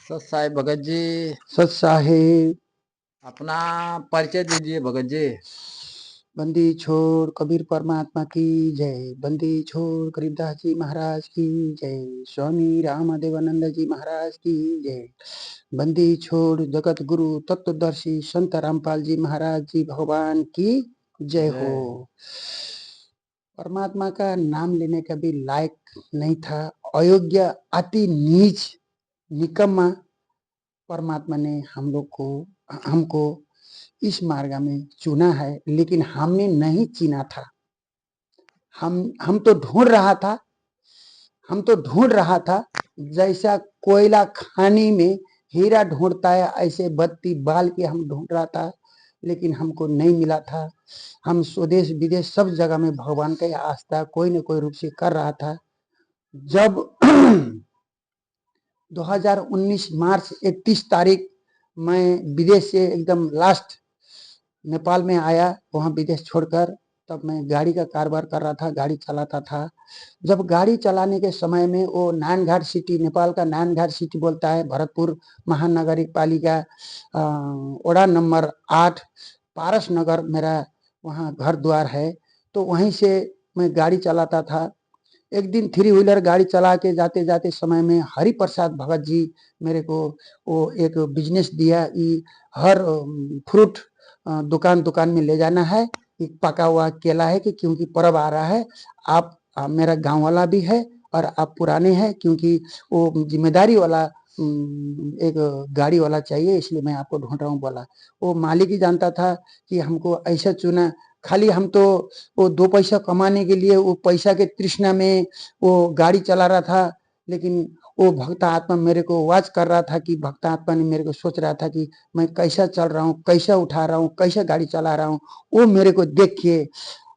सत साई भगत जी। सत साहिब। अपना परिचय दीजिए भगत जी। बंदी छोड़ कबीर परमात्मा की जय। बंदी छोड़ गरीबदास जी महाराज की जय। स्वामी रामदेवानंद जी महाराज की जय। बंदी छोड़ जगत गुरु तत्वदर्शी संत रामपाल जी महाराज जी भगवान की जय हो। परमात्मा का नाम लेने का भी लायक नहीं था, अयोग्य, अति नीच, निकम्मा परमात्मा ने हमको इस मार्ग में चुना है, लेकिन हमने नहीं चुना था। हम तो ढूंढ रहा था जैसा कोयला खानी में हीरा ढूंढता है, ऐसे बत्ती बाल के हम ढूंढ रहा था, लेकिन हमको नहीं मिला था। हम स्वदेश विदेश सब जगह में भगवान का आस्था कोई न कोई रूप से कर रहा था। जब 2019 मार्च 31 तारीख मैं विदेश से एकदम लास्ट नेपाल में आया, वहाँ विदेश छोड़कर, तब मैं गाड़ी का कारोबार कर रहा था, गाड़ी चलाता था। जब गाड़ी चलाने के समय में वो नानघाट सिटी, नेपाल का नानघाट सिटी बोलता है, भरतपुर महानगरिक पालिका वड़ा नंबर 8 पारस नगर मेरा वहाँ घर द्वार है। तो वहीं से मैं गाड़ी चलाता था। एक दिन 3 व्हीलर गाड़ी चला के जाते जाते समय में हरि प्रसाद भगत जी मेरे को वो एक बिजनेस दिया, हर फ्रूट दुकान में ले जाना है, एक पका हुआ केला है कि क्योंकि पर्व आ रहा है, आप मेरा गांव वाला भी है और आप पुराने हैं, क्योंकि वो जिम्मेदारी वाला एक गाड़ी वाला चाहिए, इसलिए मैं आपको ढूंढ रहा हूँ बोला। वो मालिक ही जानता था कि हमको ऐसा चुना, खाली हम तो वो 2 पैसा कमाने के लिए वो पैसा के तृष्णा में वो गाड़ी चला रहा था। लेकिन वो भक्त आत्मा मेरे को वाच कर रहा था कि भक्त आत्मा ने मेरे को सोच रहा था कि मैं कैसा चल रहा हूँ, कैसा उठा रहा हूँ, कैसा गाड़ी चला रहा हूँ। वो मेरे को देखिए,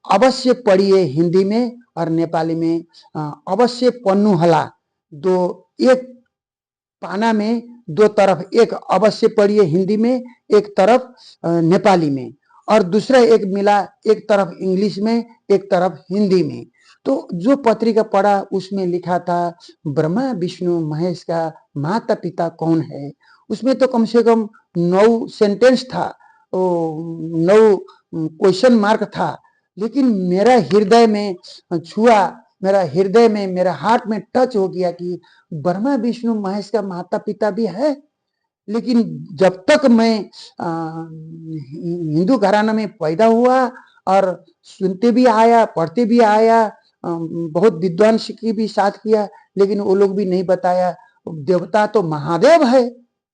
अवश्य पढ़िए हिंदी में और नेपाली में, अवश्य पन्नू हला, दो एक पाना में 2 तरफ, एक अवश्य पढ़िए हिंदी में, एक तरफ नेपाली में, और दूसरा एक मिला, एक तरफ इंग्लिश में, एक तरफ हिंदी में। तो जो पत्रिका पढ़ा उसमें लिखा था ब्रह्मा विष्णु महेश का माता पिता कौन है। उसमें तो कम से कम 9 सेंटेंस था, 9 क्वेश्चन मार्क था। लेकिन मेरा हृदय में छुआ, मेरा हृदय में, मेरा हार्ट में टच हो गया कि ब्रह्मा विष्णु महेश का माता पिता भी है। लेकिन जब तक मैं हिंदू घराना में पैदा हुआ और सुनते भी आया, पढ़ते भी आया, बहुत विद्वान की भी साथ किया, लेकिन वो लोग भी नहीं बताया देवता तो महादेव है,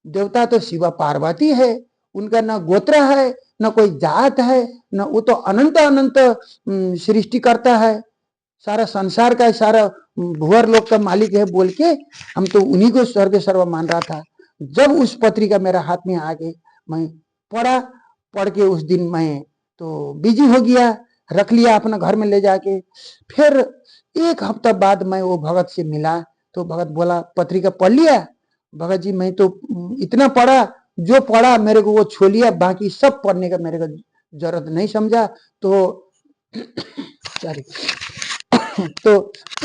देवता तो शिवा पार्वती है, उनका ना गोत्र है, न कोई जात है, न वो तो अनंत अनंत सृष्टि करता है, सारा संसार का, सारा भुवर लोक का मालिक है बोल के हम तो उन्हीं को स्वर्ग सर्व मान रहा था। जब उस पत्रिका मेरा हाथ में आ गई, मैं पढ़ के उस दिन मैं तो बिजी हो गया, रख लिया अपना घर में ले जाके। फिर 1 हफ्ता बाद मैं वो भगत से मिला, तो भगत बोला पत्रिका पढ़ लिया। भगत जी मैं तो इतना पढ़ा, जो पढ़ा मेरे को वो छोड़ लिया, बाकी सब पढ़ने का मेरे को जरूरत नहीं समझा। तो सॉरी तो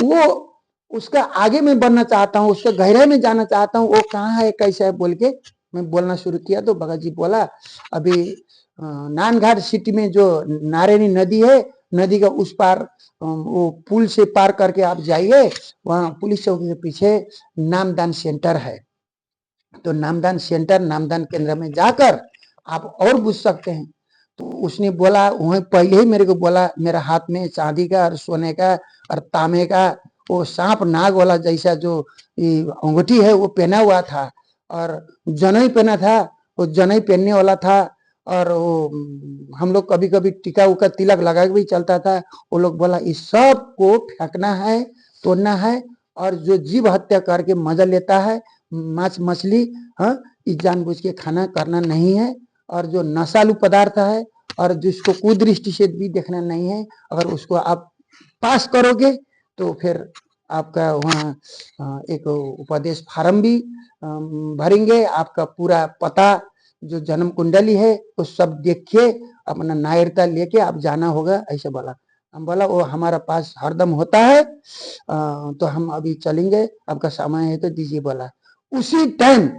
वो उसका आगे में बढ़ना चाहता हूँ, उसका गहराई में जाना चाहता हूँ, वो कहाँ है कैसा है बोल के मैं बोलना शुरू किया। तो भगत जी बोला अभी नानघाट सिटी में जो नारायणी नदी है, नदी का उस पार वो पुल से पार करके आप जाइए, वहाँ पुलिस चौकी के पीछे नामदान सेंटर है। तो नामदान सेंटर, नामदान केंद्र में जाकर आप और पूछ सकते हैं। तो उसने बोला, वहीं पहले ही मेरे को बोला, मेरा हाथ में चांदी का और सोने का और तांबे का वो सांप नाग वाला जैसा जो अंगूठी है वो पहना हुआ था, और जनै पहना था, वो जनै पहनने वाला था। और वो हम लोग कभी कभी टीका उका तिलक लगा के भी चलता था। वो लोग बोला इस सब को फेंकना है, तोड़ना है, और जो जीव हत्या करके मजा लेता है, मांस मछली, हाँ, इस जानबूझ के खाना करना नहीं है। और जो नशालु पदार्थ है और जिसको कुदृष्टि से भी देखना नहीं है, अगर उसको आप पास करोगे तो फिर आपका वहाँ एक उपदेश फार्म भी भरेंगे, आपका पूरा पता जो जन्म कुंडली है वो सब देख के अपना नागरिकता लेके आप जाना होगा, ऐसे बोला। हम बोला वो हमारा पास हरदम होता है, तो हम अभी चलेंगे, आपका सामान है तो दीजिए बोला। उसी टाइम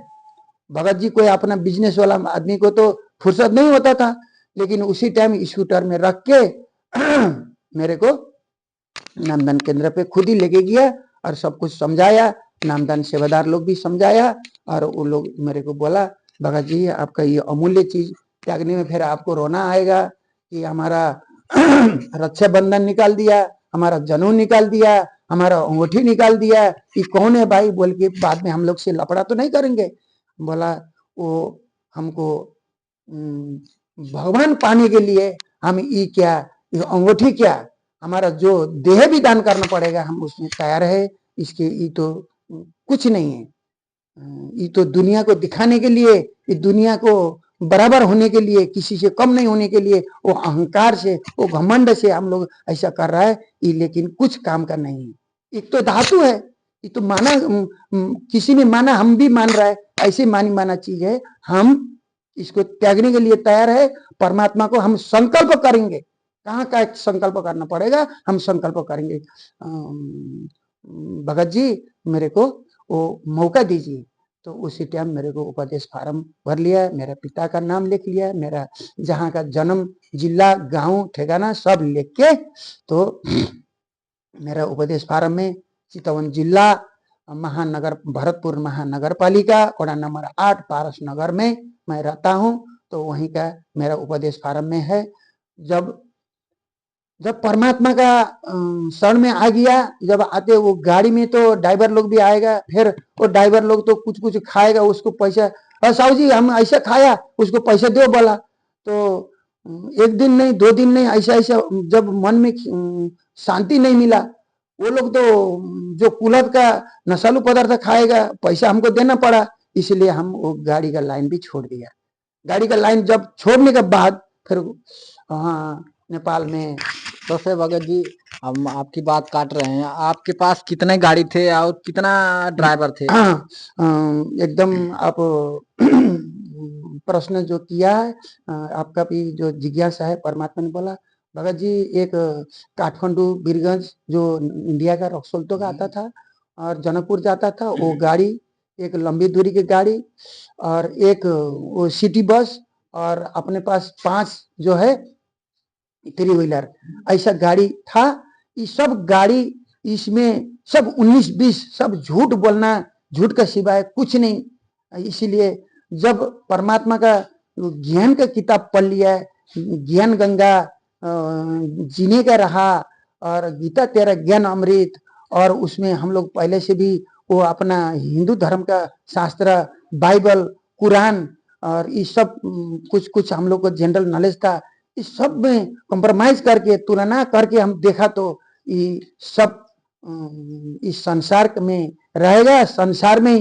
भगत जी कोई अपना बिजनेस वाला आदमी को तो फुर्सत नहीं होता था, लेकिन उसी टाइम स्कूटर में रख के मेरे को नामदान केंद्र पे खुद ही लेके गया और सब कुछ समझाया। नामदान सेवादार लोग भी समझाया और वो लोग मेरे को बोला, भगत जी आपका ये अमूल्य चीज त्यागने में फिर आपको रोना आएगा कि हमारा रक्षाबंधन निकाल दिया, हमारा जनेऊ निकाल दिया, हमारा अंगूठी निकाल दिया, ये कौन है भाई बोल के बाद में हम लोग से लफड़ा तो नहीं करेंगे। बोला वो हमको भगवान पाने के लिए हम ये क्या, ये अंगूठी क्या, हमारा जो देह भी दान करना पड़ेगा हम उसमें तैयार है। इसके ये तो कुछ नहीं है, ये तो दुनिया को दिखाने के लिए, ये दुनिया को बराबर होने के लिए, किसी से कम नहीं होने के लिए, वो अहंकार से, वो घमंड से हम लोग ऐसा कर रहा है, ये लेकिन कुछ काम का नहीं है। एक तो धातु है, ये तो माना, किसी ने माना, हम भी मान रहा है, ऐसे मानी माना चीज है, हम इसको त्यागने के लिए तैयार है। परमात्मा को हम संकल्प करेंगे, कहाँ का संकल्प करना पड़ेगा, हम संकल्प करेंगे। भगत जी मेरे को वो मौका दीजिए। तो उसी टाइम मेरे को उपदेश फार्म भर लिया, मेरा पिता का नाम लिख लिया, मेरा जहाँ का जन्म, जिला, गांव, ठिकाना सब लिख के, तो मेरा उपदेश फार्म में चितवन जिला महानगर, भरतपुर महानगर पालिका, वड़ा नंबर 8 पारस नगर में मैं रहता हूँ। तो वहीं का मेरा उपदेश फार्म में है। जब परमात्मा का शरण में आ गया, जब आते वो गाड़ी में तो ड्राइवर लोग भी आएगा, फिर वो ड्राइवर लोग तो कुछ कुछ खाएगा, उसको पैसा, साहू जी हम ऐसा खाया, उसको पैसा दो बोला। तो एक दिन नहीं, 2 दिन नहीं, ऐसा ऐसा जब मन में शांति नहीं मिला, वो लोग तो जो कुलत का नशालू पदार्थ खाएगा, पैसा हमको देना पड़ा, इसलिए हम वो गाड़ी का लाइन भी छोड़ दिया। गाड़ी का लाइन जब छोड़ने के बाद फिर हाँ नेपाल में। तो फिर भगत जी हम आपकी बात काट रहे हैं, आपके पास कितने गाड़ी थे और कितना ड्राइवर थे? एकदम आप प्रश्न जो किया है, आपका भी जो जिज्ञासा है, परमात्मा ने बोला भगत जी एक काठमांडू बीरगंज जो इंडिया का रक्सोल का आता था और जनकपुर जाता था, वो गाड़ी, एक लंबी दूरी की गाड़ी और एक वो सिटी बस, और अपने पास 5 जो है 3 व्हीलर ऐसा गाड़ी था। ये सब गाड़ी, इसमें सब 19-20 सब झूठ बोलना, झूठ का सिवाय कुछ नहीं। इसीलिए जब परमात्मा का ज्ञान का किताब पढ़ लिया, ज्ञान गंगा जीने का रहा और गीता तेरा ज्ञान अमृत, और उसमें हम लोग पहले से भी वो अपना हिंदू धर्म का शास्त्र, बाइबल, कुरान और ये सब कुछ कुछ हम लोग को जनरल नॉलेज था। इस सब में कॉम्प्रोमाइज करके, तुलना करके हम देखा तो ये सब इस संसार में रहेगा, संसार में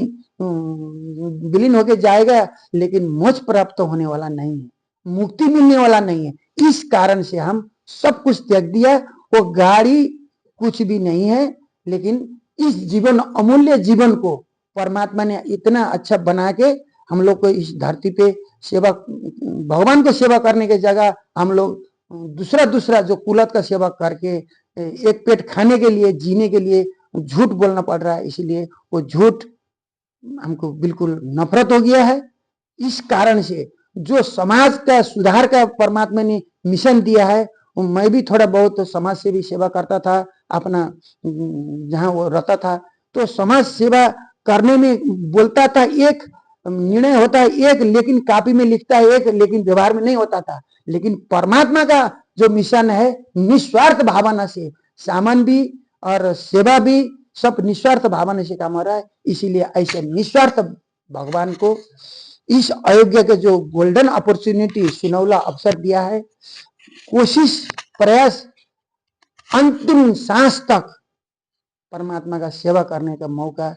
विलीन होके जाएगा, लेकिन मोक्ष प्राप्त होने वाला नहीं है, मुक्ति मिलने वाला नहीं है। इस कारण से हम सब कुछ त्याग दिया। वो गाड़ी कुछ भी नहीं है, लेकिन इस जीवन, अमूल्य जीवन को परमात्मा ने इतना अच्छा बना के हम लोग को इस धरती पे सेवा, भगवान को सेवा करने की जगह हम लोग दूसरा जो कुलत का सेवा करके एक पेट खाने के लिए, जीने के लिए झूठ बोलना पड़ रहा है। इसलिए वो झूठ हमको बिल्कुल नफरत हो गया है। इस कारण से जो समाज का सुधार का परमात्मा ने मिशन दिया है, मैं भी थोड़ा बहुत समाज सेवी सेवा करता था अपना जहां वो रहता था। तो समाज सेवा करने में बोलता था एक, निर्णय होता है एक, लेकिन कॉपी में लिखता है एक, लेकिन व्यवहार में नहीं होता था। लेकिन परमात्मा का जो मिशन है, निस्वार्थ भावना से सामान भी और सेवा भी सब निस्वार्थ भावना से काम हो रहा है। इसीलिए ऐसे निस्वार्थ भगवान को इस अयोग्य के जो गोल्डन अपॉर्चुनिटी, सुनौला अवसर दिया है, कोशिश प्रयास अंतिम सांस तक परमात्मा का सेवा करने का मौका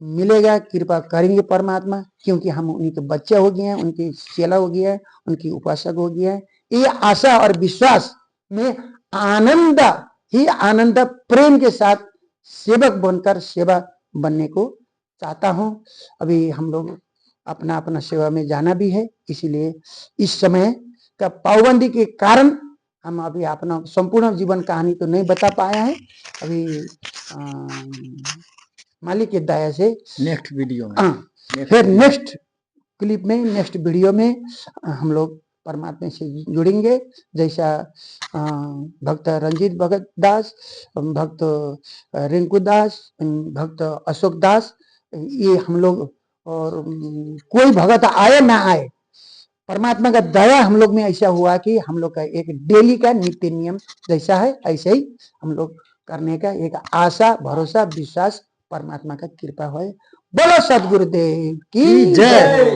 मिलेगा। कृपा करेंगे परमात्मा, क्योंकि हम उनके बच्चे हो गए हैं, उनकी चेला हो गया है, उनकी उपासक हो गया है। ये आशा और विश्वास में आनंद ही आनंद, प्रेम के साथ सेवक बनकर सेवा बनने को चाहता हूं। अभी हम लोग अपना अपना सेवा में जाना भी है, इसीलिए इस समय का पाबंदी के कारण हम अभी अपना संपूर्ण जीवन कहानी तो नहीं बता पाया है। अभी मालिक की दया से नेक्स्ट वीडियो में फिर नेक्स्ट क्लिप में, नेक्स्ट वीडियो में हम लोग परमात्मा से जुड़ेंगे। जैसा भक्त रंजीत भगत दास, भक्त रिंकू दास, भक्त अशोक दास, ये हम लोग, और कोई भगत आए ना आए, परमात्मा का दया हम लोग में ऐसा हुआ कि हम लोग का एक डेली का नित्य नियम जैसा है ऐसे ही हम लोग करने का एक आशा, भरोसा, विश्वास, परमात्मा का कृपा है। बोलो सदगुरुदेव की जय।